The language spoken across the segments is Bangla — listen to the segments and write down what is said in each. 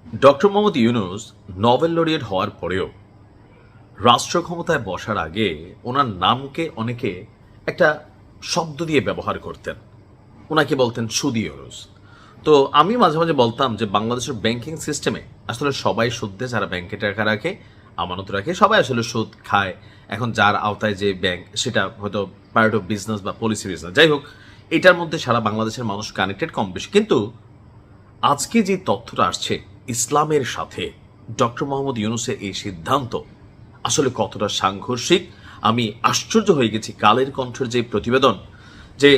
Doctor Mohammad Yunus Nobel laureate হওয়ার পরেও রাষ্ট্র ক্ষমতায় বসার আগে ওনার নামকে অনেকে একটা শব্দ দিয়ে ব্যবহার করতেন। ওনাকে বলতেন সুদি ইউনূস। তো আমি মাঝে মাঝে বলতাম যে বাংলাদেশের ব্যাংকিং সিস্টেমে আসলে সবাই সুদ দেয়, যারা ব্যাংকে টাকা রাখে, আমানত রাখে, সবাই আসলে সুদ খায়। এখন যার আওতায় যে ব্যাংক, সেটা হয়তো পার্ট অফ বিজনেস বা পলিসি বিজনেস, যাই হোক, এটার মধ্যে সারা বাংলাদেশের মানুষ কানেক্টেড কম বেশি। কিন্তু আজকে যে তথ্যটা আসছে ইসলামের সাথে ডক্টর মোহাম্মদ ইউনূসের এই সিদ্ধান্ত আসলে কতটা সাংঘর্ষিক, আমি আশ্চর্য হয়ে গেছি। কালের কণ্ঠের যে প্রতিবেদন, যে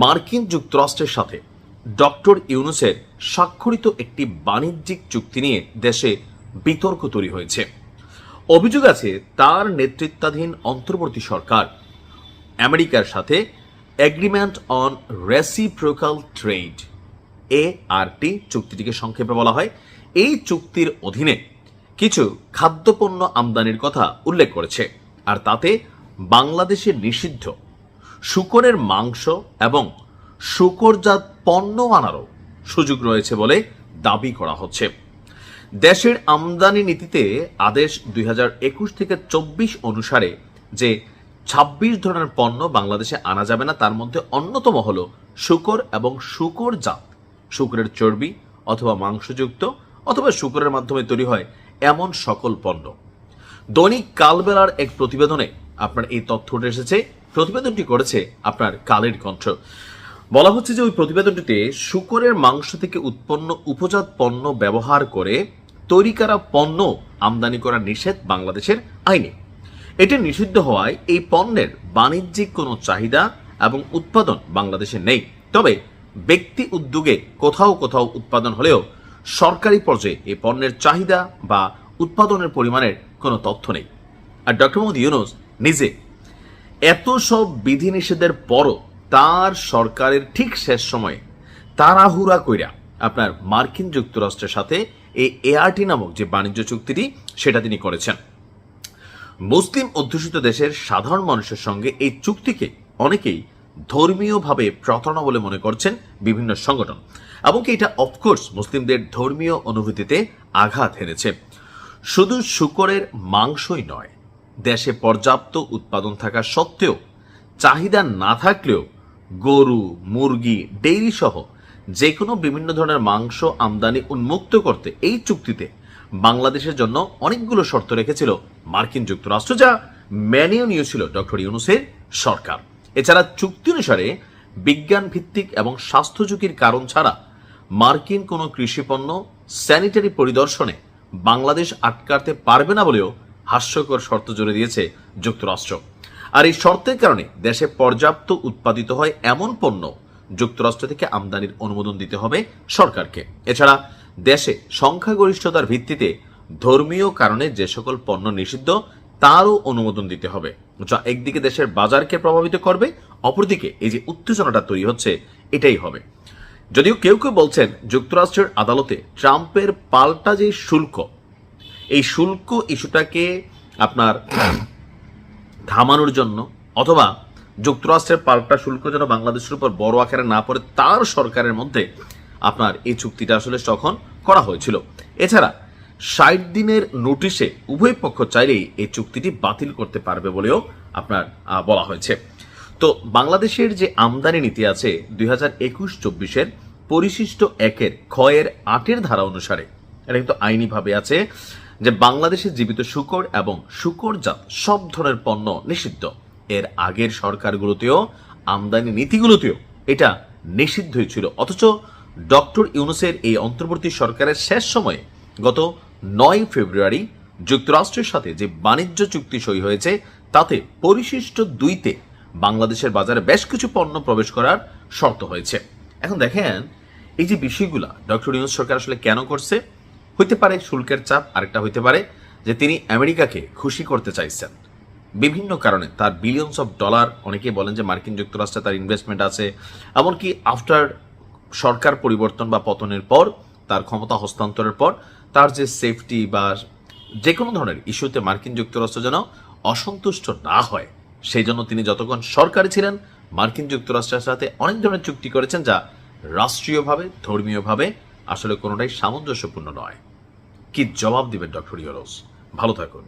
মার্কিন যুক্তরাষ্ট্রের সাথে ডক্টর ইউনূসের স্বাক্ষরিত একটি বাণিজ্যিক চুক্তি নিয়ে দেশে বিতর্ক তৈরি হয়েছে। অভিযোগ আছে তার নেতৃত্বাধীন অন্তর্বর্তী সরকার আমেরিকার সাথে agreement on reciprocal trade, ART চুক্তিটিকে সংক্ষেপে বলা হয়, এই চুক্তির অধীনে কিছু খাদ্যপণ্য আমদানির কথা উল্লেখ করেছে। আর তাতে বাংলাদেশে নিষিদ্ধ শূকরের মাংস এবং শূকরজাত পণ্য আনারও সুযোগ রয়েছে বলে দাবি করা হচ্ছে। দেশের আমদানি নীতিতে আদেশ 2021 থেকে 24 অনুসারে যে 26 ধরনের পণ্য বাংলাদেশে আনা যাবে না, তার মধ্যে অন্যতম হল শূকর এবং শূকরজাত, শূকরের চর্বি অথবা মাংসযুক্ত অথবা শূকরের মাধ্যমে তৈরি হয় এমন সকল পণ্য। দৈনিক কালবেলার এক প্রতিবেদনে আপনার এই তথ্য উঠে এসেছে। প্রতিবেদনটি করেছে আপনার কালের কণ্ঠ। বলা হচ্ছে যে ওই প্রতিবেদনটিতে শূকরের মাংস থেকে উৎপন্ন উপজাত পণ্য ব্যবহার করে তৈরি করা পণ্য আমদানি করা নিষেধ বাংলাদেশের আইনে। এটি নিষিদ্ধ হওয়ায় এই পণ্যের বাণিজ্যিক কোনো চাহিদা এবং উৎপাদন বাংলাদেশে নেই। তবে ব্যক্তি উদ্যোগে কোথাও কোথাও উৎপাদন হলেও সরকারি পর্যায়ে এই পণ্যের চাহিদা বা উৎপাদনের পরিমাণের কোনো তথ্য নেই। আর ডক্টর মোহাম্মদ ইউনূস নিজে এত সব বিধিনিষেধের পরও তার সরকারের ঠিক শেষ সময়ে তাড়াহুড়া কইরা আপনার মার্কিন যুক্তরাষ্ট্রের সাথে এই ART নামক যে বাণিজ্য চুক্তিটি, সেটা তিনি করেছেন। মুসলিম অধ্যুষিত দেশের সাধারণ মানুষের সঙ্গে এই চুক্তিকে অনেকেই ধর্মীয়ভাবে প্রতারণা বলে মনে করছেন বিভিন্ন সংগঠন, এমনকি এটা অফকোর্স মুসলিমদের ধর্মীয় অনুভূতিতে আঘাত হেনেছে। শুধু শূকরের মাংসই নয়, দেশে পর্যাপ্ত উৎপাদন থাকা সত্ত্বেও চাহিদা না থাকলেও গরু, মুরগি, ডেইরি সহ যে কোনো বিভিন্ন ধরনের মাংস আমদানি উন্মুক্ত করতে এই চুক্তিতে বাংলাদেশের জন্য অনেকগুলো শর্ত রেখেছিল মার্কিন যুক্তরাষ্ট্র, যা মেনেও নিয়েছিল ডক্টর ইউনূসের সরকার। এছাড়া চুক্তি অনুসারে বিজ্ঞান ভিত্তিক এবং স্বাস্থ্য ঝুঁকির কারণ ছাড়া মার্কিন কোনো কৃষিপণ্য স্যানিটারি পরিদর্শনে বাংলাদেশ আটকাতে পারবে না বলেও হাস্যকর শর্ত জুড়ে দিয়েছে যুক্তরাষ্ট্র। আর এই শর্তের কারণে দেশে পর্যাপ্ত উৎপাদিত হয় এমন পণ্য যুক্তরাষ্ট্র থেকে আমদানির অনুমোদন দিতে হবে সরকারকে। এছাড়া দেশে সংখ্যাগরিষ্ঠতার ভিত্তিতে ধর্মীয় কারণে যে সকল পণ্য নিষিদ্ধ তারও অনুমোদন দিতে হবে, যা একদিকে দেশের বাজারকে প্রভাবিত করবে, অপরদিকে এই যে উত্তেজনাটা তৈরি হচ্ছে এটাই হবে। যদিও কেউ কেউ বলছেন যুক্তরাষ্ট্রের আদালতে ট্রাম্পের পাল্টা যে শুল্ক, এই শুল্ক ইস্যুটাকে আপনার থামানোর জন্য অথবা যুক্তরাষ্ট্রের পাল্টা শুল্ক যেন বাংলাদেশের উপর বড় আকারে না পড়ে তার সরকারের মধ্যে আপনার এই চুক্তিটা আসলে তখন করা হয়েছিল। এছাড়া 60 দিনের নোটিশে উভয় পক্ষ চাইলেই এই চুক্তিটি বাতিল করতে পারবে বলেও আপনার বলা হয়েছে। তো বাংলাদেশের যে আমদানি নীতি আছে 2021-24 পরিশিষ্ট 1 ক্ষয়ের 8 ধারা অনুসারে, এটা কিন্তু আইনিভাবে আছে যে বাংলাদেশে জীবিত শূকর এবং শূকরজাত সব ধরনের পণ্য নিষিদ্ধ। এর আগের সরকারগুলোতেও আমদানি নীতিগুলোতেও এটা নিষিদ্ধই ছিল। অথচ ডক্টর ইউনূসের এই অন্তর্বর্তী সরকারের শেষ সময়ে গত 9 ফেব্রুয়ারি যুক্তরাষ্ট্রের সাথে যে বাণিজ্য চুক্তি সই হয়েছে তাতে পরিশিষ্ট 2-তে বাংলাদেশের বাজারে বেশ কিছু পণ্য প্রবেশ করার শর্ত হয়েছে। এখন দেখেন এই যে বিষয়গুলা ডক্টর ইউনূস সরকার আসলে কেন করছে। হইতে পারে শুল্কের চাপ, আরেকটা হইতে পারে যে তিনি আমেরিকাকে খুশি করতে চাইছেন বিভিন্ন কারণে। তার বিলিয়নস অফ ডলার, অনেকেই বলেন যে মার্কিন যুক্তরাষ্ট্রে তার ইনভেস্টমেন্ট আছে, এমনকি আফটার সরকার পরিবর্তন বা পতনের পর, তার ক্ষমতা হস্তান্তরের পর তার যে সেফটি বা যে কোনো ধরনের ইস্যুতে মার্কিন যুক্তরাষ্ট্র যেন অসন্তুষ্ট না হয়, সেই জন্য তিনি যতক্ষণ সরকারে ছিলেন মার্কিন যুক্তরাষ্ট্রের সাথে অনেক ধরনের চুক্তি করেছেন, যা রাষ্ট্রীয়ভাবে, ধর্মীয়ভাবে আসলে কোনোটাই সামঞ্জস্যপূর্ণ নয়। কি জবাব দিবেন ডক্টর ইউনূস? ভালো থাকুন।